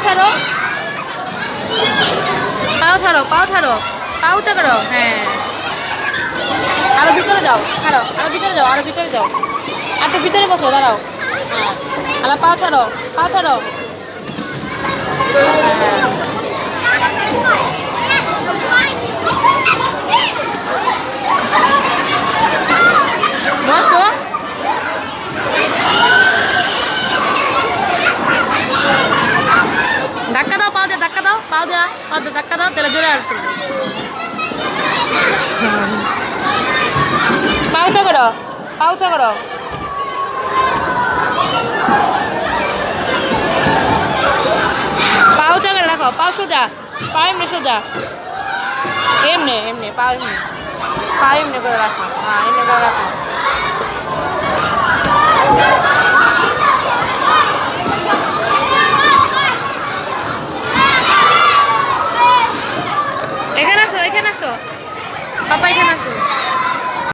ছাড়ো, পাও ছাড়ো, পাও ছাড়ো, পাও উঁচা করো। হ্যাঁ, আরো ভিতরে যাও, ছাড়ো, আরো ভিতরে যাও, আরো ভিতরে যাও, আর তো ভিতরে বসো, দাঁড়াও। হ্যাঁ, আলা পাও ছাড়ো, পাও ছাড়ো। বসো, ধাক্কা দাও, পাও দিয়ে ধাক্কা দাও, পাও দেওয়া, পাও দিয়ে ধাক্কা দাও, তাহলে জোরে আসবে। পা উঁচা করো, পা উঁচা করো। পা উঁচা করে রাখো, পাও সোজা, পা এমনি সোজা, এমনি এমনি, পা এমনি, পা এমনি করে রাখো। হ্যাঁ, এমনি করে রাখো।